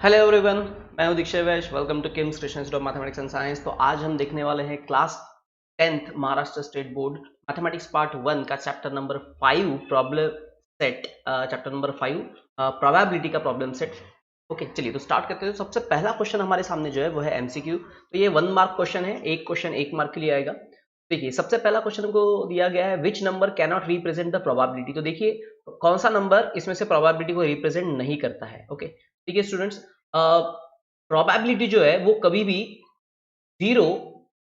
Hello everyone, मैं हूं Dixit Vaish. Welcome to KIMS Krishna institute of mathematics and science. तो आज हम देखने वाले हैं class 10th Maharashtra state board mathematics part 1 का chapter number 5 problem set. Chapter number 5 probability का प्रॉब्लम सेट। ओके, चलिए तो स्टार्ट करते हैं। सबसे पहला क्वेश्चन हमारे सामने जो है वो है एमसीक्यू। तो ये 1 मार्क क्वेश्चन है, एक क्वेश्चन 1 मार्क के लिए आएगा। देखिए, सबसे पहला क्वेश्चन को दिया गया है which number cannot represent the probability. तो देखिए कौन सा नंबर इसमें से प्रोबेबिलिटी को रिप्रेजेंट नहीं करता है। ओके, देखिए स्टूडेंट्स, प्रोबेबिलिटी जो है वो कभी भी 0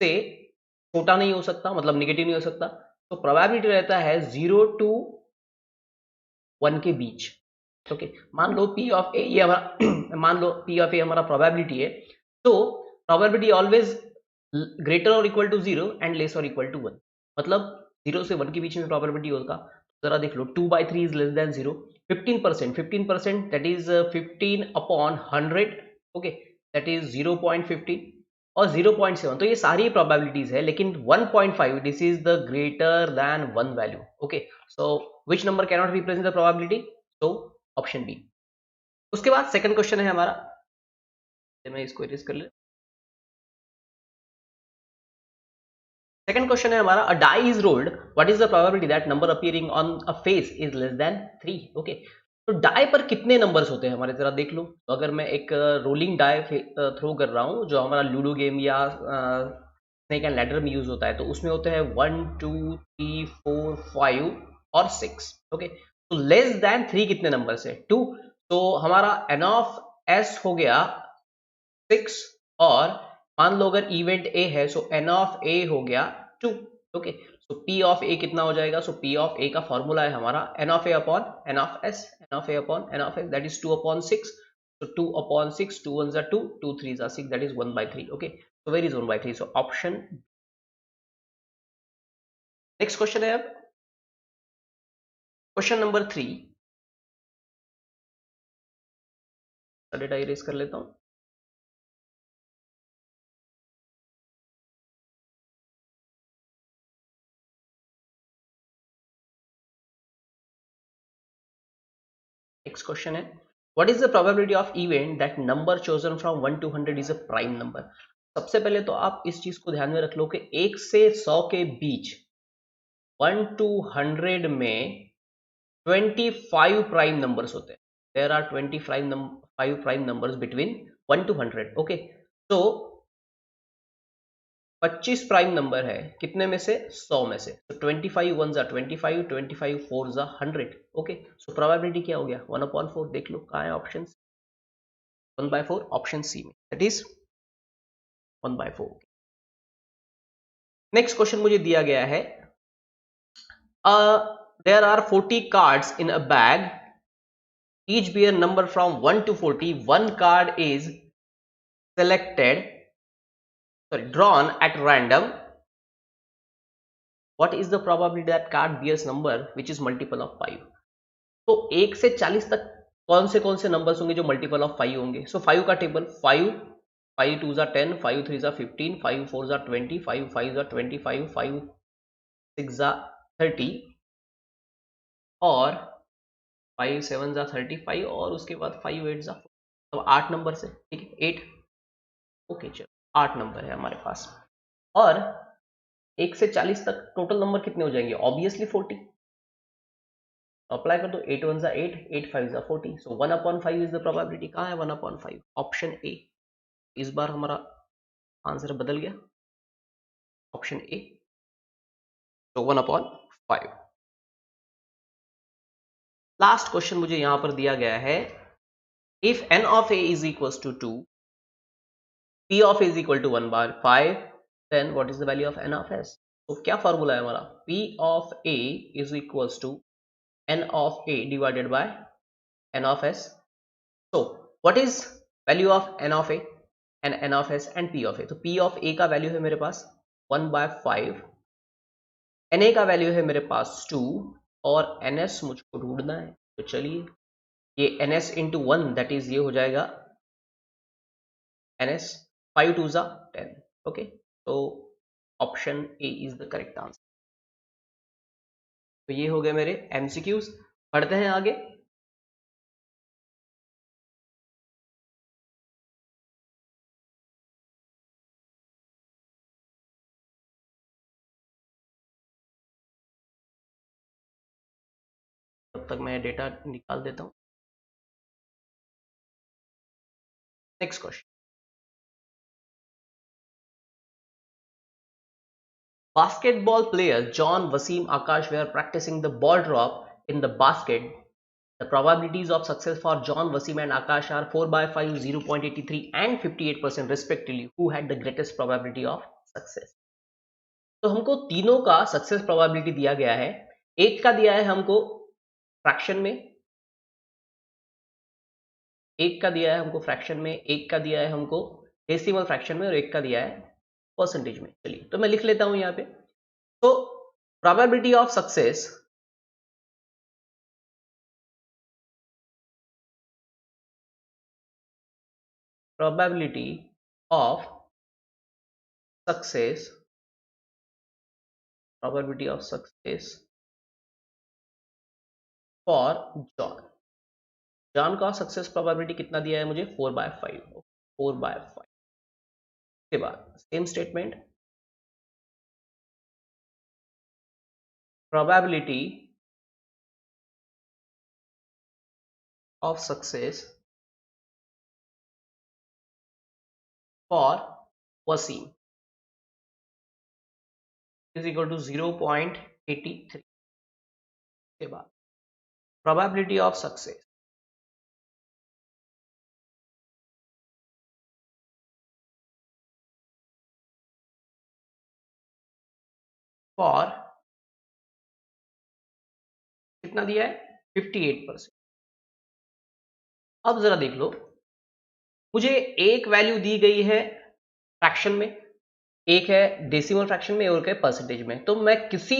से छोटा नहीं हो सकता, मतलब नेगेटिव नहीं हो सकता। तो प्रोबेबिलिटी रहता है 0 टू 1 के बीच। ओके, मान लो पी ऑफ ए ये हमारा मान लो पी ऑफ ए हमारा प्रोबेबिलिटी है। तो प्रोबेबिलिटी ऑलवेज ग्रेटर और इक्वल टू 0 एंड लेस और इक्वल टू 1। मतलब 0 से 1 के बीच में प्रोबेबिलिटी होगा। जरा देख लो, 2/3 is less then 0। 15% that is 15 upon 100। Okay, that is 0.15 और 0.7। तो ये सारी प्रोबेबिलिटीज है, लेकिन 1.5 this is the greater than 1 value. Okay, so which number cannot represent the probability? तो ऑप्शन बी। उसके बाद सेकंड क्वेश्चन है हमारा, मैं इसको इरेज कर ले। सेकंड क्वेश्चन है हमारा, a die is rolled, what is the probability that number appearing on a face is less than 3? Okay, तो डाई पर कितने नंबर्स होते हैं हमारे, जरा देख लो। तो अगर मैं एक रोलिंग डाई थ्रो कर रहा हूँ, जो हमारा लूडो गेम या स्नेक एंड लैडर में यूज होता है, तो उसमें होते हैं 1 2 3 4 5 और 6। ओके, तो लेस देन 3 कितने नंबर से? 2। तो हमारा एन ऑफ एस हो गया 6। और मान लो अगर इवेंट ए है, सो एन ऑफ ए हो गया 2। ओके, सो पी ऑफ ए कितना हो जाएगा? सो पी ऑफ ए का फॉर्मूला है हमारा N of A upon N of S. N of A upon N of S that is 2 upon 6। so 2 upon 6, 2 ones are 2, 2 threes are 6, that is 1/3. Okay, so where is 1/3? So option। Next question है अब question number 3। Data erase कर लेता हूं। Next question है, what is the probability of event that number chosen from 1 to 100 is a prime number? सबसे पहले तो आप इस चीज को ध्यान में रख लो कि 1 से 100 के बीच 1 to 100 में 25 प्राइम नंबर्स होते हैं। There are 25 prime numbers between 1 to 100। Okay, तो 25 प्राइम नंबर है कितने में से? 100 में से। तो 25 1s are 25, 25 4s are 100। Okay, so probability क्या हो गया? 1/4। देख लो कहाँ है ऑप्शन? 1/4 ऑप्शन सी में, दैट इज 1/4। नेक्स्ट क्वेश्चन मुझे दिया गया है, there are 40 cards in a bag, each bear number from 1 to 40. One card is drawn at random. What is the probability that card bears number which is multiple of 5? तो 1 से 40 तक कौन से numbers होंगे जो मल्टीपल ऑफ 5 होंगे? सो 5 का table, 5 5 2s are 10, 5 3s are 15, 5 4s are 20, 5 5s are 25, 5 6s are 30 और 5 7s are 35 और उसके बाद 5 8s are 4। तो 8 नंबर से, ठीक है, 8। ओके, चलो 8 नंबर है हमारे पास। और 1 से 40 तक टोटल नंबर कितने हो जाएंगे? ऑब्वियसली 40। अप्लाई कर दो, 8 1 8, 8 5 40। सो 1/5 इज द प्रोबेबिलिटी। कहाँ है 1/5? Option A. इस बार हमारा आंसर बदल गया, ऑप्शन ए। तो 1/5। लास्ट क्वेश्चन मुझे यहां पर दिया गया है, if N of A is equal to 2, P of A is equal to 1/5, then what is the value of N of S? तो क्या फॉर्मूला है हमारा? P of A is equal to n of a divided by n of s. So what is value of n of a and n of s and p of a? तो p of a का value है मेरे पास 1/5, na का value है मेरे पास 2 और ns मुझको ढूंढना है। तो चलिए, ये ns इंटू 1 दैट इज ये हो जाएगा ns 5 2s are 10। ओके, तो option A is the correct answer. तो ये हो गए मेरे एमसीक्यूज। पढ़ते हैं आगे। तक मैं डेटा निकाल देता हूँ। Next question, basketball players John, Wasim, Akash were practicing the ball drop in the basket. The probabilities of success for John, Wasim and Akash are 4 by 5, 0.83 and 58% respectively. Who had the greatest probability of success? तो हमको तीनों का success probability दिया गया है। एक का दिया है हमको फ्रैक्शन में, एक का दिया है हमको फ्रैक्शन में, एक का दिया है हमको डेसिमल फ्रैक्शन में और एक का दिया है परसेंटेज में। चलिए तो मैं लिख लेता हूं यहां पे। तो probability of success, probability of success, probability of success for John। John का सक्सेस प्रोबेबिलिटी कितना दिया है मुझे? 4/5, 4/5 के बाद same statement, probability of success for Wasim is equal to 0.83 के बाद प्रोबेबिलिटी ऑफ सक्सेस फॉर कितना दिया है? 58%। अब जरा देख लो, मुझे एक वैल्यू दी गई है फ्रैक्शन में, एक है डेसिमल फ्रैक्शन में और एक है परसेंटेज में। तो मैं किसी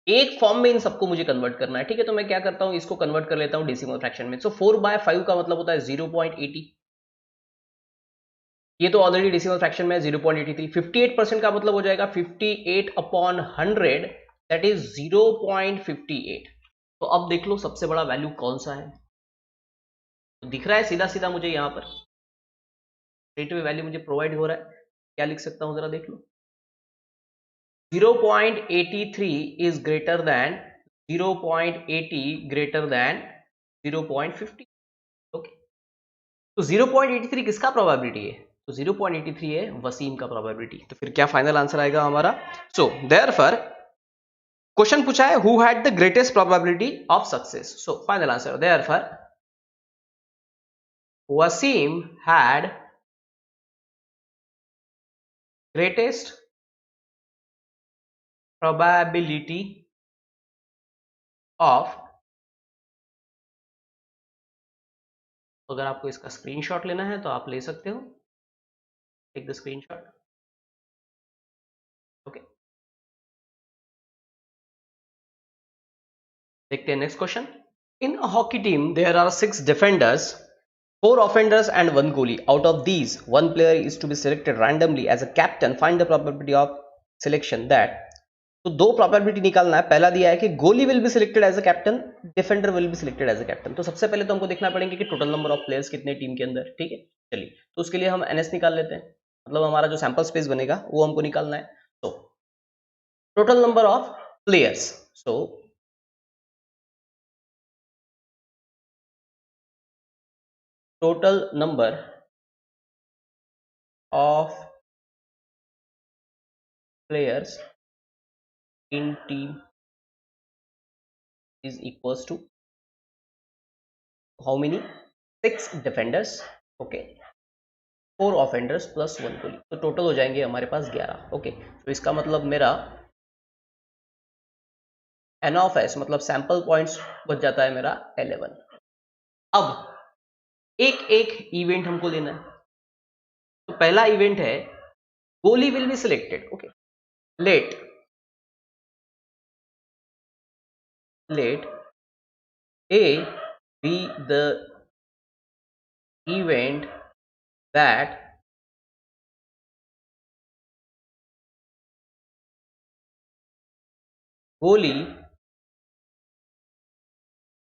एक फॉर्म में इन सबको मुझे कन्वर्ट करना है, ठीक है। तो मैं क्या करता हूं, इसको कन्वर्ट कर लेता हूं डेसिमल फ्रैक्शन में। सो 4/5 का मतलब होता है 0.80, ये तो ऑलरेडी डेसिमल फ्रैक्शन में 0.83। 58% का मतलब हो जाएगा 58/100, दैट इज 0.58। तो अब देख लो सबसे बड़ा वैल्यू कौन सा है, तो दिख रहा है सीधा सीधा मुझे यहाँ पर स्ट्रेट अवे वैल्यू मुझे प्रोवाइड हो रहा है। क्या लिख सकता हूं जरा देख लो, 0.83 is greater than 0.80 greater than 0.50। Okay, तो 0.83 किसका प्रोबेबिलिटी है? तो 0.83 है वसीम का प्रोबेबिलिटी। तो फिर क्या फाइनल आंसर आएगा हमारा? सो देयरफॉर क्वेश्चन पूछा है who had the greatest probability of success. So final answer therefore Wasim had greatest probability of, अगर आपको इसका स्क्रीनशॉट लेना है तो आप ले सकते हो, टेक द स्क्रीनशॉट। ओके, देखते हैं next question. In a hockey team there are 6 defenders, 4 offenders and 1 goalie. Out of these, one player is to be selected randomly as a captain. Find the probability of selection that। तो दो probability निकालना है। पहला दिया है कि goalie will be selected as a captain, defender will be selected as a captain. तो सबसे पहले तो हमको देखना पड़ेगा कि टोटल नंबर ऑफ प्लेयर्स कितने टीम के अंदर, ठीक है। चलिए तो उसके लिए हम एनएस निकाल लेते हैं, मतलब हमारा जो सैंपल स्पेस बनेगा वो हमको निकालना है। तो total number of players, so total number of players in team is equals to how many? 6 defenders, okay, 4 offenders plus 1 goalie। तो टोटल हो जाएंगे हमारे पास 11। ओके, तो इसका मतलब मेरा एन ऑफ एस मतलब सैंपल पॉइंट्स बच जाता है मेरा 11। अब एक एक इवेंट हमको लेना है। तो पहला इवेंट है goalie will be selected. Okay, let A be the event that goalie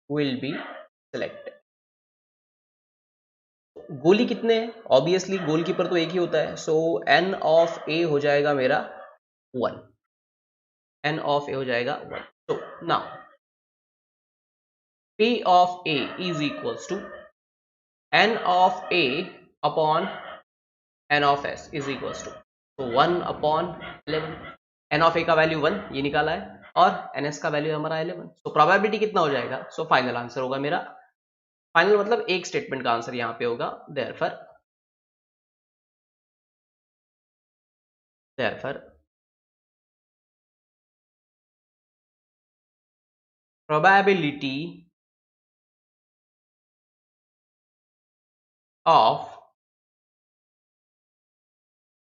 will be selected. Goalie कितने हैं? ऑब्वियसली गोलकीपर तो एक ही होता है, सो एन ऑफ ए हो जाएगा मेरा 1, एन ऑफ ए हो जाएगा 1। तो now P of A is equals to n of A upon n of S is equals to, तो 1 upon 11, n of A का वैल्यू 1 ये निकाला है और ns का वैल्यू हमारा 11, सो प्रोबेबिलिटी कितना हो जाएगा, सो फाइनल आंसर होगा मेरा, फाइनल मतलब एक स्टेटमेंट का आंसर यहाँ पे होगा, therefore probability of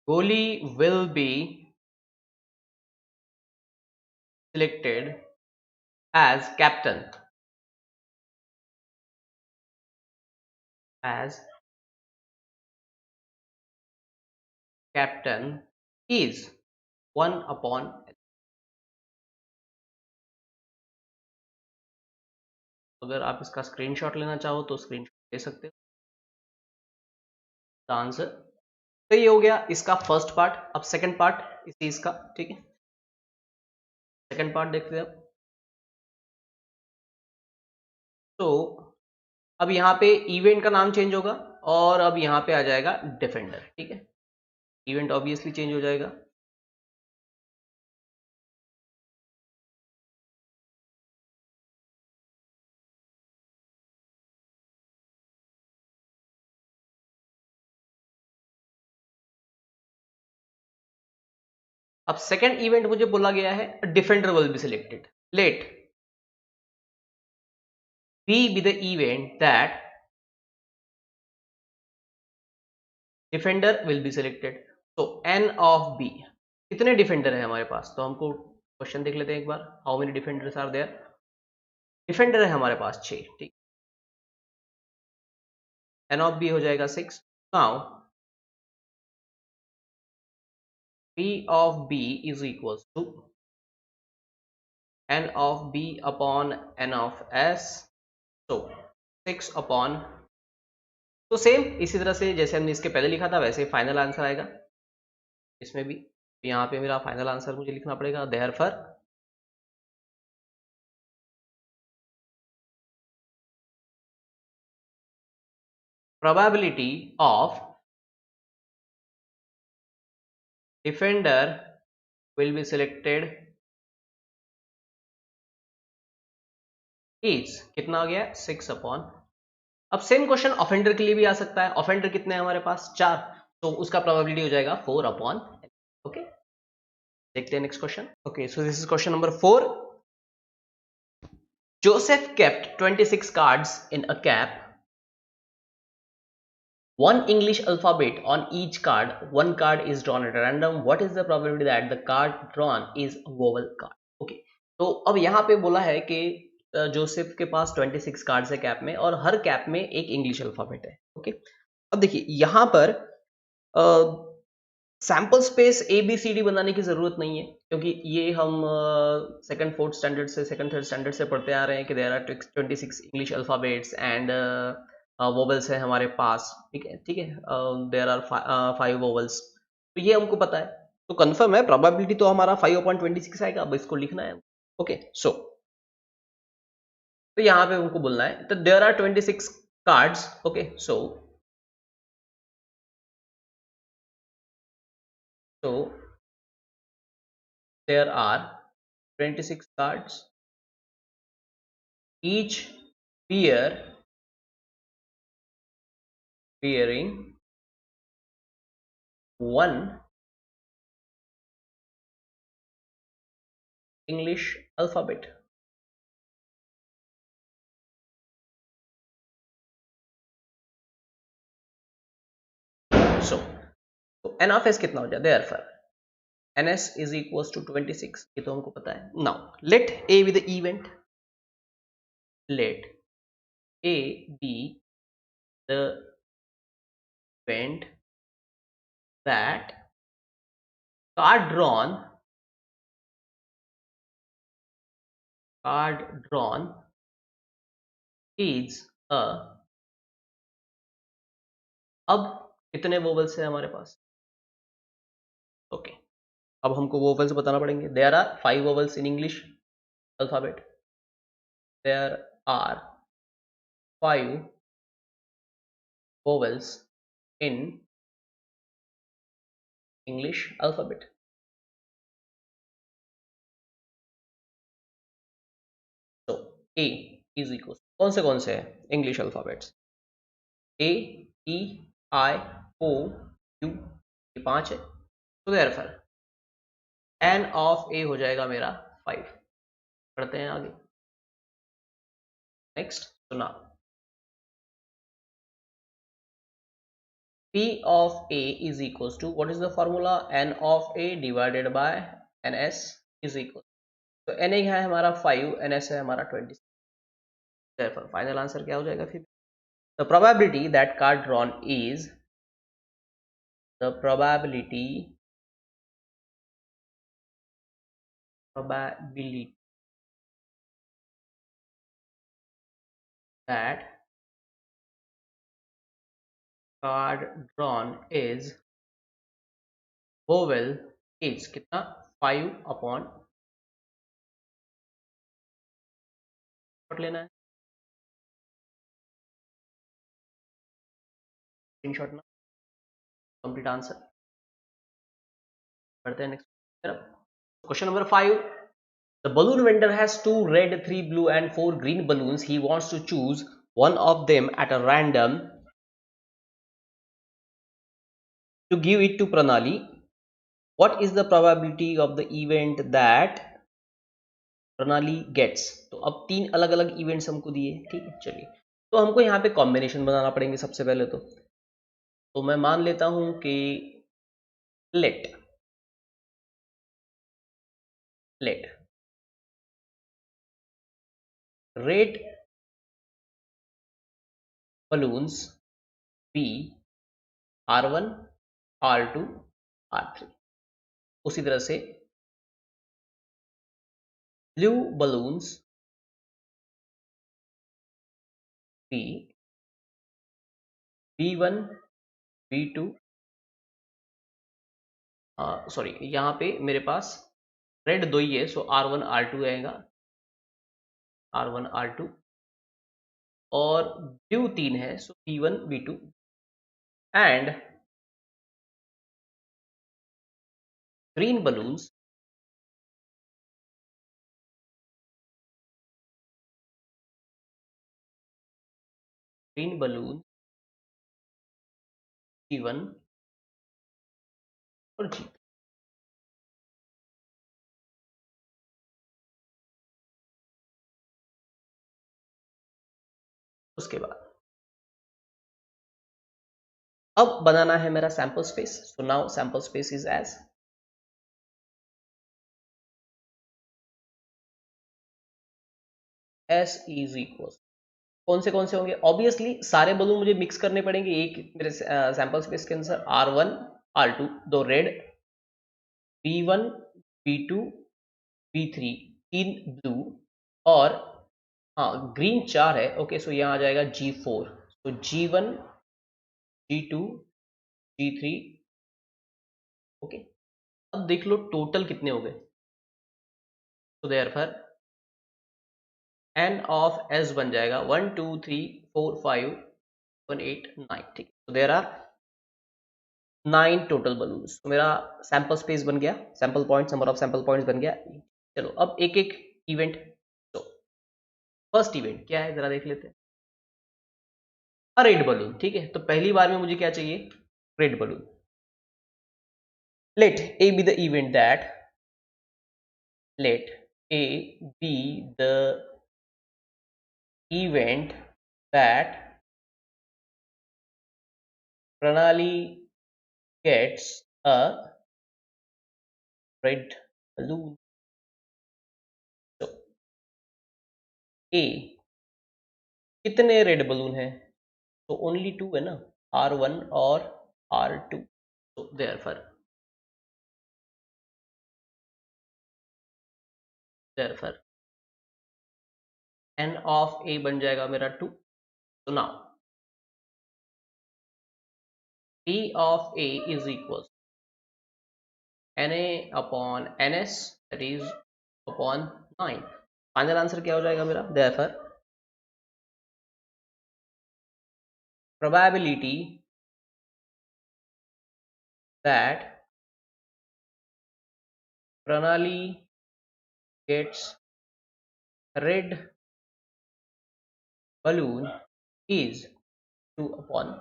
Kohli will be selected as captain is 1 upon, अगर आप इसका स्क्रीनशॉट लेना चाहो तो स्क्रीनशॉट ले सकते हो आंसर। तो ये हो गया इसका फर्स्ट पार्ट। अब सेकंड पार्ट इस चीज का, ठीक है, सेकंड पार्ट देखते हैं। तो अब यहाँ पे इवेंट का नाम चेंज होगा और अब यहाँ पे आ जाएगा डिफेंडर, ठीक है, इवेंट ऑब्वियसली चेंज हो जाएगा। अब सेकंड इवेंट मुझे बोला गया है defender will be selected, let B be the event that defender will be selected. तो एन ऑफ बी, कितने डिफेंडर है हमारे पास, तो हमको क्वेश्चन देख लेते हैं एक बार, how many defenders are there. Defender है हमारे पास 6, ठीक, एन ऑफ बी हो जाएगा 6। Now P of B is equals to n of B upon n of S, so 6 upon, तो सेम इसी तरह से जैसे हमने इसके पहले लिखा था वैसे फाइनल आंसर आएगा इसमें भी। यहाँ पे मेरा फाइनल आंसर मुझे लिखना पड़ेगा, therefore probability of defender will be selected is कितना आ गया 6 अपॉन। अब सेम क्वेश्चन ऑफेंडर के लिए भी आ सकता है, ऑफेंडर कितने हैं हमारे पास 4, तो उसका प्रोबेबिलिटी हो जाएगा 4 अपॉन। ओके, देखते हैं next question. Okay, so this is question number 4। Joseph kept 26 cards in a cap, one English alphabet on each card, one card is drawn at random, what is the probability that the card drawn is a vowel card? Okay, तो अब यहाँ पे बोला है कि Joseph के पास 26 cards है cap में और हर कैप में एक इंग्लिश अल्फाबेट है। ओके, अब देखिए यहाँ पर sample space A B C D बनाने की ज़रूरत नहीं है, क्योंकि ये हम सेकंड फोर्थ स्टैंडर्ड से, सेकंड थर्ड स्टैंडर्ड से पढ़ते आ रहे हैं कि there are 26 English alphabets and vowels है हमारे पास, ठीक है, ठीक है, देयर आर 5 वोवेल्स, तो ये हमको पता है, तो कंफर्म है प्रोबेबिलिटी तो हमारा 5/26 आएगा। अब इसको लिखना है। ओके, सो तो यहाँ पे हमको बोलना है, तो there are 26 cards. Okay, so there are 26 cards, each bearing one English alphabet. So n of s कितना हो जाए, therefore ns is equals to 26, ये तो हमको पता है। Now let a be the event, let a be the event that card drawn is a, अब कितने वोवेल्स है हमारे पास। ओके, अब हमको वोवेल्स बताना पड़ेंगे। There are 5 vowels in English alphabet, there are 5 vowels in English alphabet. तो A is equal कौन से है English alphabets? A, E, I, O, U, ये 5 है। तो देयरफॉर n ऑफ A हो जाएगा मेरा 5। पढ़ते हैं आगे। नेक्स्ट सुना, P of A is equals to what is the formula? N of A divided by NS is equal, तो Na है हमारा 5, NS है हमारा 20। therefore फाइनल आंसर क्या हो जाएगा फिर? The probability that card drawn is the probability that card drawn is vowel is कितना 5 अपॉन लेना है स्क्रीनशॉट में कंप्लीट आंसर। पढ़ते हैं नेक्स्ट तरफ। Question number 5, the balloon vendor has 2 red, 3 blue and 4 green balloons. He wants to choose one of them at a random to give it to Pranali. What is the probability of the event that Pranali gets? तो अब 3 अलग अलग events हमको दिए, ठीक है। चलिए, तो हमको यहाँ पे कॉम्बिनेशन बनाना पड़ेंगे सबसे पहले। तो मैं मान लेता हूं कि late red balloons be R1, R2, R3। उसी तरह से blue balloons be B1, B2, sorry यहाँ पे मेरे पास रेड 2 ही है, सो R1, R2 आएगा, R1, R2, और ब्लू 3 है, सो B1, B2 and green balloons G1 और G। उसके बाद अब बनाना है मेरा sample space. So now sample space is as S is equal कौन से होंगे? ऑब्वियसली सारे बलून मुझे मिक्स करने पड़ेंगे एक मेरे सैंपल स्पेस के अंदर। R1, R2 दो रेड, B1, B2, B3 तीन ब्लू, और हाँ ग्रीन 4 है। ओके, सो यहाँ आ जाएगा G4, तो G1, G2, G3। ओके, अब देख लो टोटल कितने हो गए। तो देयरफॉर n ऑफ S बन जाएगा 1 2 3 4 5 7 8 9, ठीक। तो देयर आर 9 टोटल बलून्स। तो मेरा सैंपल स्पेस बन गया, sample points, number of sample points बन गया। चलो अब एक एक इवेंट। तो फर्स्ट इवेंट क्या है जरा देख लेते हैं। अ रेड बलून, ठीक है। तो पहली बार में मुझे क्या चाहिए? Red balloon. Let A be the event that let A be the event that Pranali gets a red balloon। तो ए कितने रेड बलून हैं? तो ओनली 2 है ना, R1 और R2। तो देयरफॉर n ऑफ A बन जाएगा मेरा 2। तो now P of A is equal Na upon Ns, that is upon 9। Final answer क्या हो जाएगा मेरा? Therefore probability that Pranali gets red balloon is 2 upon।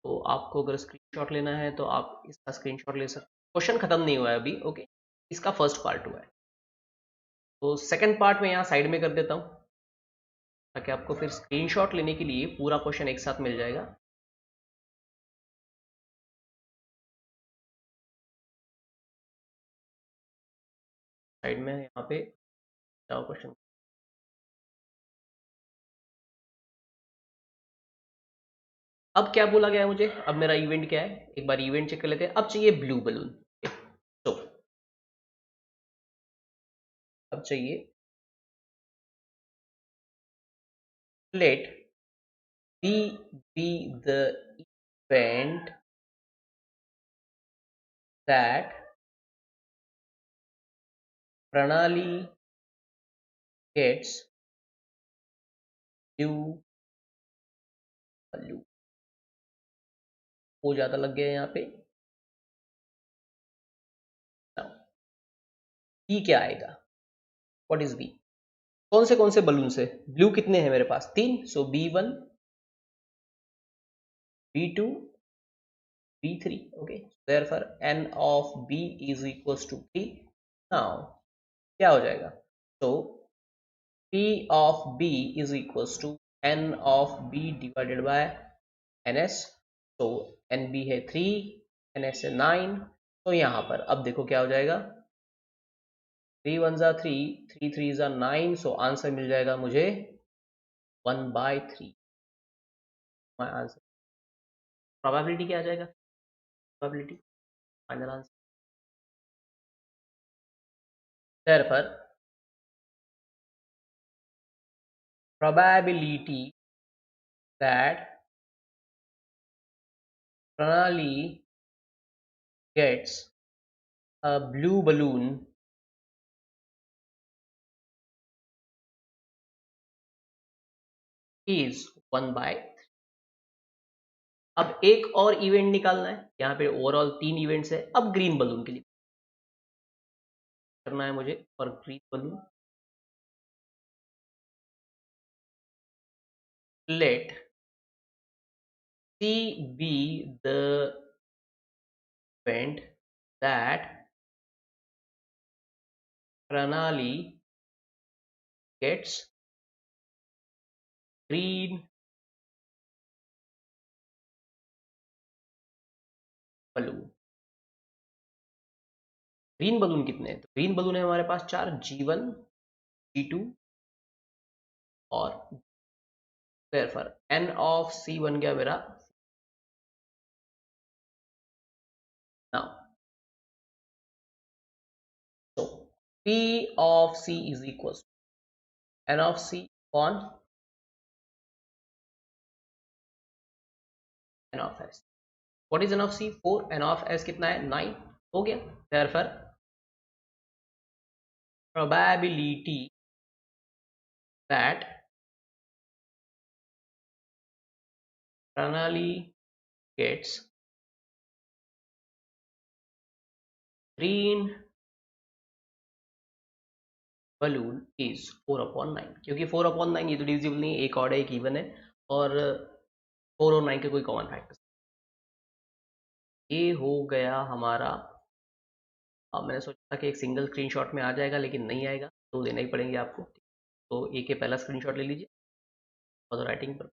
तो आपको अगर स्क्रीनशॉट लेना है तो आप इसका स्क्रीनशॉट ले सकते हैं। क्वेश्चन खत्म नहीं हुआ है अभी, ओके, इसका फर्स्ट पार्ट हुआ है, तो सेकंड पार्ट में यहाँ साइड में कर देता हूँ ताकि आपको फिर स्क्रीनशॉट लेने के लिए पूरा क्वेश्चन एक साथ मिल जाएगा। साइड में यहाँ पे जाओ क्वेश्चन। अब क्या बोला गया है मुझे, अब मेरा इवेंट क्या है, एक बार इवेंट चेक कर लेते हैं। अब चाहिए ब्लू बलून, तो अब चाहिए let B be the event that Pranali gets blue balloon। हो ज्यादा लग गया यहाँ पे। बी क्या आएगा, व्हाट इज बी, कौन से बलून से, ब्लू कितने हैं मेरे पास, 3, सो B1 B2 B3, okay, therefore n of B is equals to 3। now क्या हो जाएगा, so P of B is equals to n of B divided by ns, तो NB है 3, ns है 9, तो यहाँ पर अब देखो क्या हो जाएगा, 3 1 जा 3, 3 3 जा 9, सो आंसर मिल जाएगा मुझे 1/3। माय आंसर, प्रोबेबिलिटी क्या आ जाएगा, probability final answer. therefore probability that Pranali gets a blue balloon is 1/3। अब एक और इवेंट निकालना है, यहाँ पे ओवरऑल 3 इवेंट्स है। अब ग्रीन बलून के लिए करना है मुझे, और green balloon let C be the event that Pranali gets green balloon. Green balloon कितने हैं, तो ग्रीन बलून है हमारे पास 4, G1 G2 और therefore n of C बन गया मेरा। now so P of C is equals to n of C upon n of S। what is n of C, 4, n of S कितना है, 9, हो गया। therefore probability that Pranali gets green balloon is 4/9, क्योंकि 4/9 ये तो divisible नहीं है, एक ऑड है एक इवन है, और 4 और 9 के कोई कॉमन फैक्टर। ये हो गया हमारा। अब मैंने सोचा था कि एक सिंगल स्क्रीनशॉट में आ जाएगा, लेकिन नहीं आएगा, तो लेना ही पड़ेंगे आपको। तो एक पहला स्क्रीनशॉट ले लीजिए और राइटिंग पर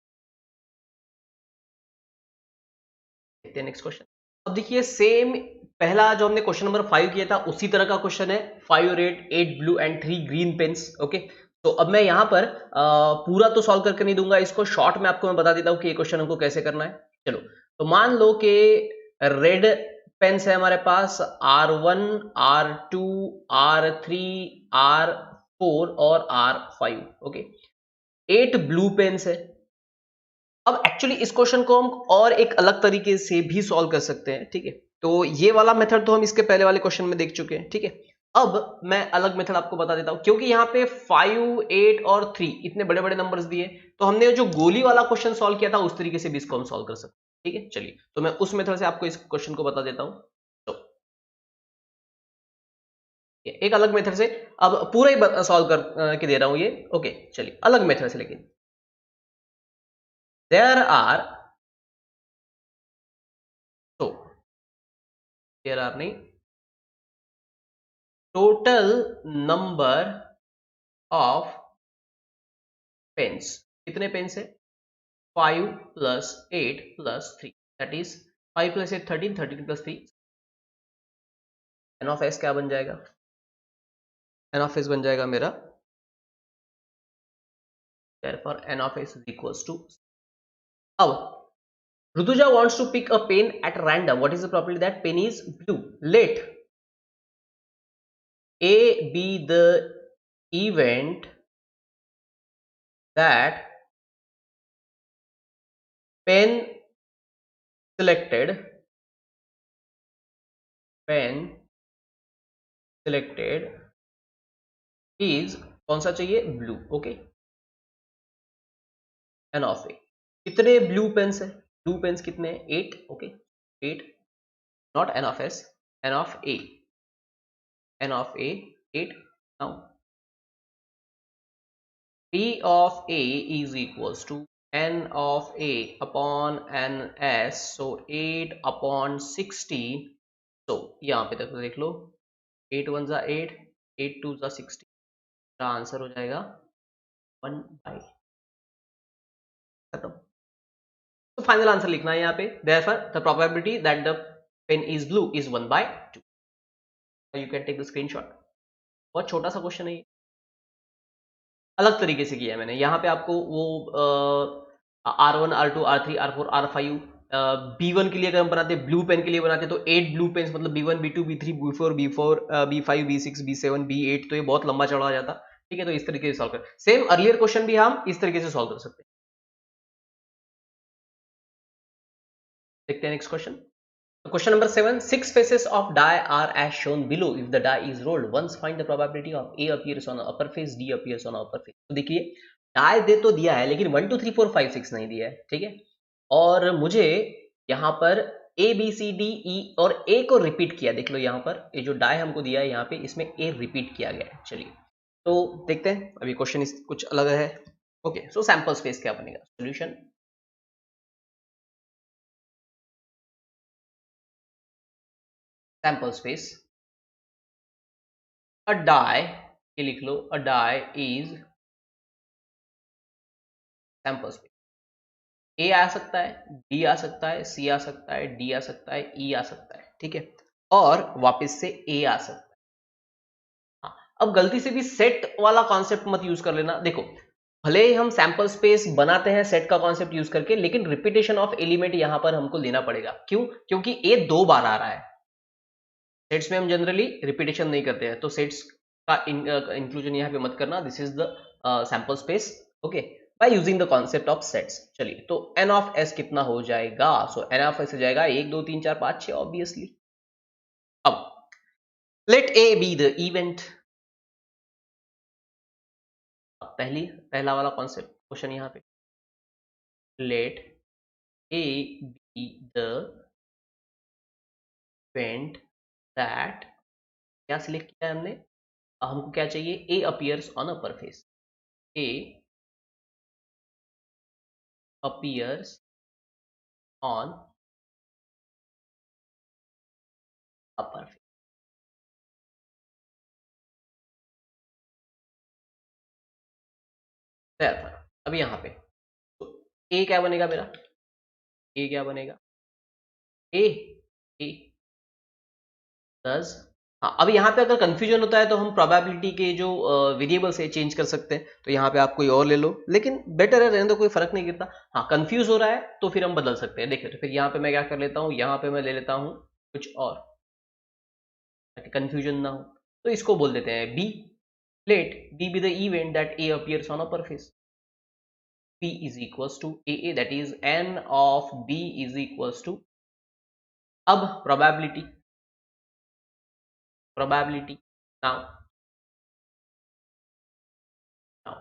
देखते हैं नेक्स्ट क्वेश्चन। अब देखिए सेम पहला जो हमने क्वेश्चन नंबर 5 किया था उसी तरह का क्वेश्चन है, 5 और 8 blue and 3 green pens, okay. तो अब मैं यहाँ पर पूरा तो सॉल्व करके नहीं दूंगा, इसको शॉर्ट में आपको मैं बता देता हूँ कि ये क्वेश्चन हमको कैसे करना है। चलो, तो मान लो कि रेड पेन्स है हमारे पास R1 R2 R3 R4 और R5, ओके। 8 ब्लू पेन्स है। अब एक्चुअली इस क्वेश्चन को हम और एक अलग तरीके से भी सॉल्व कर सकते हैं, ठीक है। तो ये वाला मेथड तो हम इसके पहले वाले क्वेश्चन में देख चुके हैं, ठीक है। अब मैं अलग मेथड आपको बता देता हूं, क्योंकि यहाँ पे 5, 8 और 3 इतने बड़े बड़े नंबर्स दिए, तो हमने जो गोली वाला क्वेश्चन सॉल्व किया था उस तरीके से भी इसको हम सॉल्व कर सकते हैं। ठीक है, चलिए तो मैं उस मेथड से आपको इस क्वेश्चन को बता देता हूं। तो एक अलग मेथड से अब पूरा ही सॉल्व कर के दे रहा हूं ये। ओके चलिए, अलग मेथड से, लेकिन देयर आर, तो देयर आर नहीं, टोटल नंबर ऑफ पेन्स, कितने पेन्स है? 5 plus 8 plus 3, that is 5 plus 8 13, 13 plus 3, N of S क्या बन जाएगा? एन ऑफ एस बन जाएगा मेरा, therefore n of s is equals to, अब Rutuja wants to pick a pen at random. What is the probability that pen is blue? Let A be the event that pen selected, pen selected is कौन सा चाहिए? Blue. Okay, N of A, कितने blue pens है? Blue pens कितने हैं? 8। Okay 8, not N of S, N of A, N of A 8। Now P of A is equals to n of A upon ns, so 8 upon 16, so यहाँ पे तक देख लो, 8 1 जा 8, 8 2 जा 16, का आंसर हो जाएगा 1 बाई, खत्म। तो फाइनल आंसर लिखना है यहाँ पे, therefore the probability that the pen is blue is 1 by 2। you can take the screenshot। बहुत छोटा सा क्वेश्चन है ये, अलग तरीके से किया है मैंने। यहाँ पे आपको वो R1 R2 R3 R4 R5 B1 के लिए अगर हम बनाते हैं, ब्लू पेन के लिए बनाते हैं, तो 8 ब्लू पेन्स, मतलब B1 B2 B3 B4 B4 B5 B6 B7 B8, तो ये बहुत लंबा चौड़ा जाता। ठीक है, तो इस तरीके से सॉल्व कर, सेम अर्लियर क्वेश्चन भी हम इस तरीके से सॉल्व कर सकते हैं। देखते हैं next question. Question number 7, 6 faces of die are as shown below. If the die is rolled once, find the probability of A appears on upper face, D appears on upper face। तो देखिए, die दे तो दिया है, लेकिन 1 2 3 4 5 6 नहीं दिया है। ठीक है, और मुझे यहाँ पर A B C D E और A को रिपीट किया, देख लो यहाँ पर ये जो die हमको दिया है यहाँ पे, इसमें A रिपीट किया गया है। चलिए तो देखते हैं, अभी क्वेश्चन कुछ अलग है। ओके, सो सैंपल स्पेस क्या बनेगा? सोल्यूशन, सैंपल स्पेस, अ die, ये लिख लो, अ die इज सैंपल स्पेस। ए आ सकता है, बी आ सकता है, सी आ सकता है, डी आ सकता है, ई आ सकता है। ठीक है, और वापस से ए आ सकता है। हाँ, अब गलती से भी सेट वाला कॉन्सेप्ट मत यूज कर लेना। देखो, भले ही हम सैंपल स्पेस बनाते हैं सेट का कॉन्सेप्ट यूज करके, लेकिन रिपीटेशन ऑफ एलिमेंट यहां पर हमको लेना पड़ेगा। क्यों? क्योंकि ए 2 बार आ रहा है। सेट्स में हम जनरली रिपीटेशन नहीं करते हैं, तो सेट्स का इंक्लूजन यहाँ पे मत करना। This is the sample space, okay, by using the concept of sets. चलिए तो एन ऑफ एस कितना हो जाएगा? सो एन ऑफ एस हो जाएगा 1 2 3 4 5 6 ऑब्वियसली। अब let A be the event, पहला वाला कॉन्सेप्ट क्वेश्चन यहाँ पे, let A be the event that, क्या सिलेक्ट किया है हमने? हमको क्या चाहिए? A appears on upper face, A appears on upper face. अब यहाँ पे तो ए क्या बनेगा मेरा? ए क्या बनेगा? ए ए 10। हाँ, अब यहाँ पे अगर कंफ्यूजन होता है तो हम प्रोबेबिलिटी के जो वेरिएबल्स है चेंज कर सकते हैं। तो यहाँ पे आप कोई और ले लो, लेकिन बेटर है रहने दो, कोई फर्क नहीं गिरता। हाँ, कंफ्यूज हो रहा है तो फिर हम बदल सकते हैं। देखिए, तो फिर यहाँ पे मैं क्या कर लेता हूँ, यहाँ पे मैं ले लेता हूँ कुछ और, ताकि कंफ्यूजन ना हो। तो इसको बोल देते हैं B. Let B be the event that A appears on upper face, P is equals to AA, that is n of B is equals to, अब probability, Now, now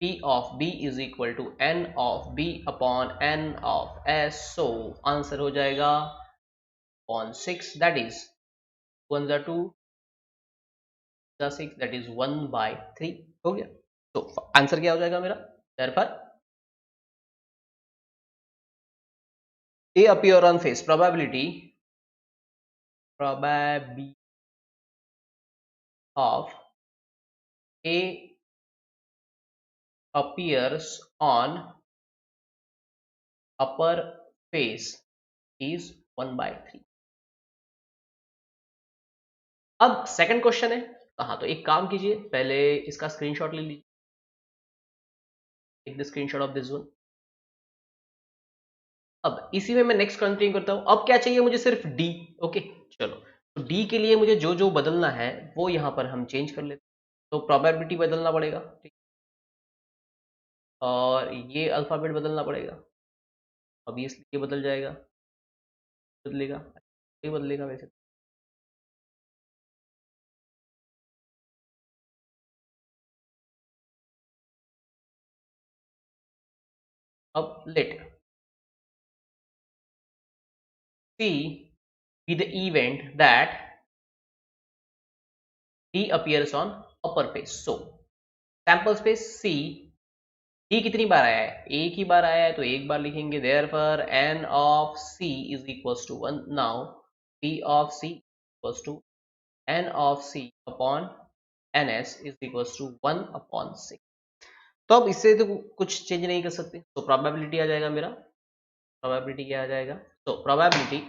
P of B is equal to N of B upon N of S. So answer हो जाएगा upon 6, that is 1 जा 2 जा 6, that is 1/3 हो गया. तो answer क्या हो जाएगा मेरा? Therefore A appear on face, probability of A appears on upper face is 1/3. अब सेकंड क्वेश्चन है. हाँ, तो एक काम कीजिए, पहले इसका स्क्रीनशॉट ले लीजिए. Take the screenshot of this one. अब इसी में मैं नेक्स्ट कंटिन्यू करता हूं. अब क्या चाहिए मुझे? सिर्फ डी. ओके, चलो. तो डी के लिए मुझे जो जो बदलना है वो यहां पर हम चेंज कर लेते हैं. तो प्रोबेबिलिटी बदलना पड़ेगा, ठीक, और ये अल्फाबेट बदलना पड़ेगा. अब ये बदल जाएगा, बदलेगा, ये बदलेगा वैसे. अब late C be the event that D appears on upper face. So sample space C, D कितनी बार आया है? एक ही बार आया है, तो एक बार लिखेंगे. Therefore N of C is equals to 1. Now P of C equals to N of C upon NS is equals to 1 upon 6. तो अब इससे तो कुछ चेंज नहीं कर सकते, तो प्रोबेबिलिटी आ जाएगा मेरा. प्रोबेबिलिटी क्या आ जाएगा? तो probability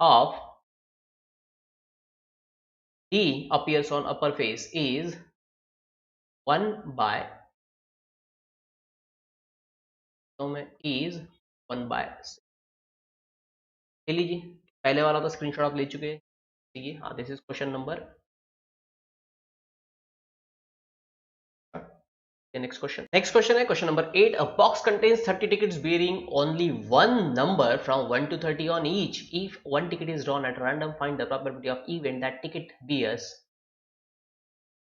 of D appears on upper face is 1 by, तो में is 1/6. ले लीजिए. पहले वाला तो स्क्रीनशॉट आप ले चुके हैं. ठीक है, हाँ, this is question number. Next question है question number 8. A box contains 30 tickets bearing only one number from 1 to 30 on each. If one ticket is drawn at random, find the probability of event that ticket bears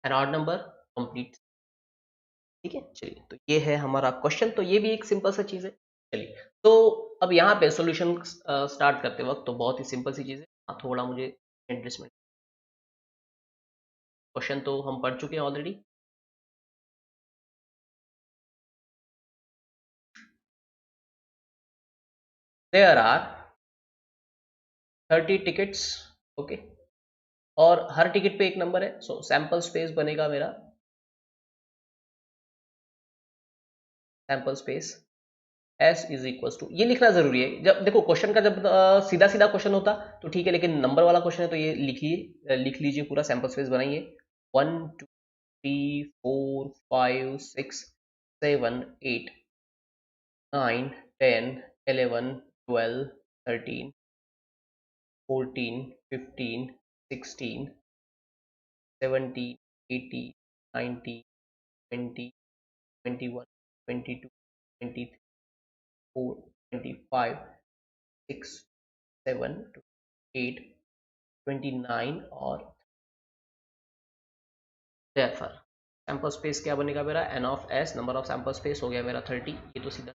an odd number complete. ठीक है, चलिए, तो ये है हमारा question. तो ये भी एक सिंपल सा चीज है. चलिए, तो अब यहाँ पे सॉल्यूशन स्टार्ट करते वक्त तो बहुत ही सिंपल सी चीज है. थोड़ा मुझे एडजस्टमेंट. क्वेश्चन तो हम पढ़ चुके हैं already. There are 30 tickets. Okay, और हर टिकट पे एक नंबर है. सो सैंपल स्पेस बनेगा मेरा, sample space S is equal to, ये लिखना जरूरी है. जब देखो क्वेश्चन का जब सीधा सीधा क्वेश्चन होता तो ठीक है, लेकिन नंबर वाला क्वेश्चन है तो ये लिखिए, लिख लीजिए, पूरा सैंपल स्पेस बनाइए. 1 2 3 4 5 6 7 8 9 10 11 12 13 14 15 16 17 18 19 20 21 22 23 4 25 6 7 8 29 और therefore सैंपल स्पेस क्या बनेगा मेरा? N of S, number of sample space हो गया मेरा 30. ये तो सीधा.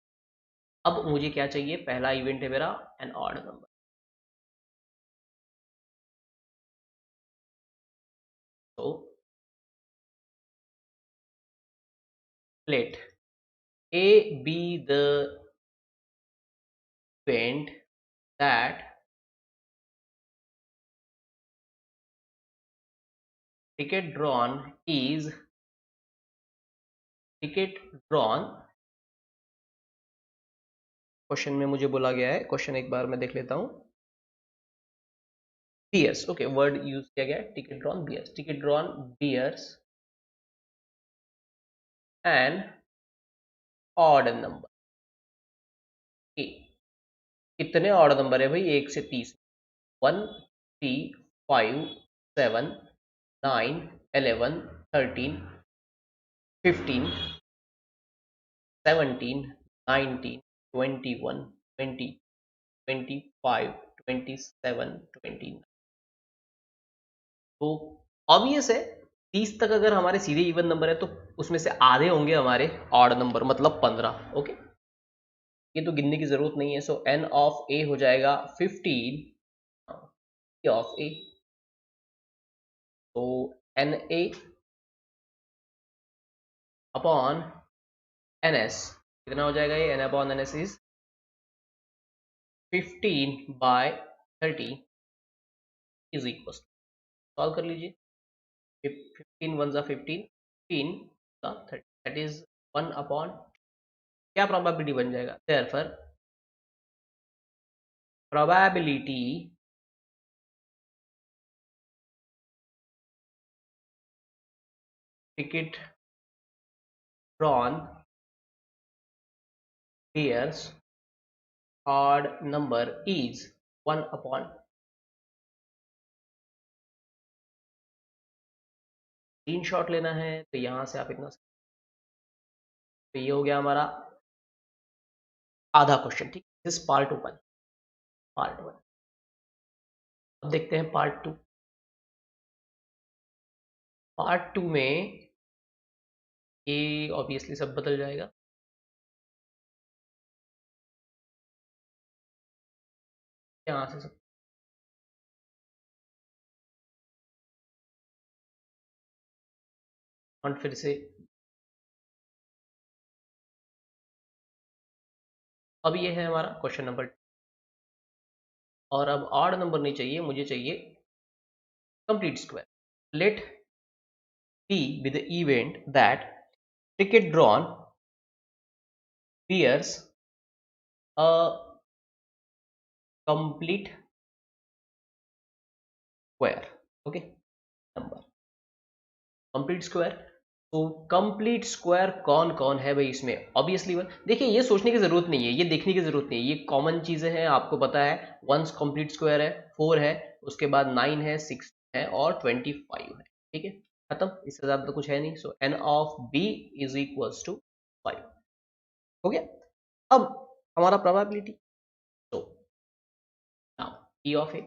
अब मुझे क्या चाहिए? पहला इवेंट है मेरा एन ऑड नंबर. तो let A be the event that ticket drawn is ticket drawn. Question में मुझे बोला गया है, क्वेश्चन एक बार मैं देख लेता हूं. bears, ओके, वर्ड यूज किया गया है. Ticket drawn bears, ticket drawn bears an odd number. ए, कितने ऑड नंबर है भाई? 1 से 30. 1 3 5 7 9 11 13 15 17 19 21 20 25 27 29. तो ऑब्वियस है 30 तक अगर हमारे सीधे इवन नंबर है तो उसमें से आधे होंगे हमारे ऑड नंबर, मतलब 15। ओके, ये तो गिनने की जरूरत नहीं है। सो n ऑफ a हो जाएगा 15 ऑफ a, तो N A upon N S कितना हो जाएगा, ये n upon N S is 15/30 is equal, solve कर लीजिए। 15 वन जा 15, 15 का 30, दैट इज 1 अपॉन, क्या प्रोबेबिलिटी बन जाएगा, therefore probability ticket drawn bears odd number is 1 upon, screenshot लेना है तो यहां से आप इतना, तो ये हो गया हमारा आधा क्वेश्चन। ठीक, दिस पार्ट 1, पार्ट 1। अब देखते हैं पार्ट 2। पार्ट 2 में ये ऑब्वियसली सब बदल जाएगा, यहाँ से सब, और फिर से अब ये है हमारा क्वेश्चन नंबर, और अब ऑड नंबर नहीं चाहिए, मुझे चाहिए complete square. Let B with the event that ticket drawn bears a complete square। Okay, number complete square, तो कंप्लीट स्क्वायर कौन कौन है भाई इसमें, ऑब्वियसली वन। देखिए ये सोचने की जरूरत नहीं है, ये देखने की जरूरत नहीं है, ये कॉमन चीजें हैं, आपको पता है। वंस कंप्लीट स्क्वायर है 4 है, उसके बाद 9 है, 6 है और 25 है। ठीक है, खत्म, इससे ज्यादा तो कुछ है नहीं। So n of b is equals to 5 हो गया। अब हमारा प्रोबेबिलिटी, तो now p of a,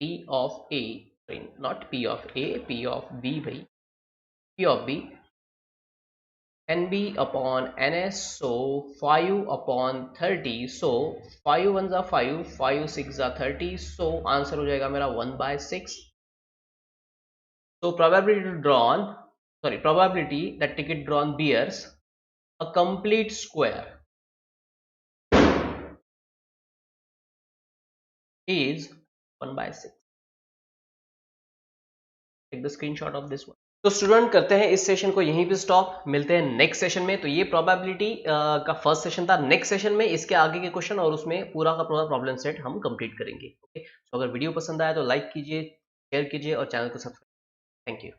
p of a, sorry, not p of a, p of b भाई, p of b nb upon ns, so 5 upon 30, so 5 1 जा 5, 5 6 जा 30, so answer हो जाएगा मेरा 1/6। so probability drawn, sorry, probability that ticket drawn bears a complete square is 1/6। take the screenshot of this one। तो student करते हैं इस session को यहीं पे स्टॉप, मिलते हैं नेक्स्ट सेशन में। तो ये प्रोबेबिलिटी का फर्स्ट सेशन था। नेक्स्ट सेशन में इसके आगे के क्वेश्चन और उसमें पूरा का पूरा प्रॉब्लम सेट हम कंप्लीट करेंगे। ओके, तो अगर वीडियो पसंद आया तो लाइक कीजिए, शेयर कीजिए और चैनल को सब्सक्राइब। Thank you.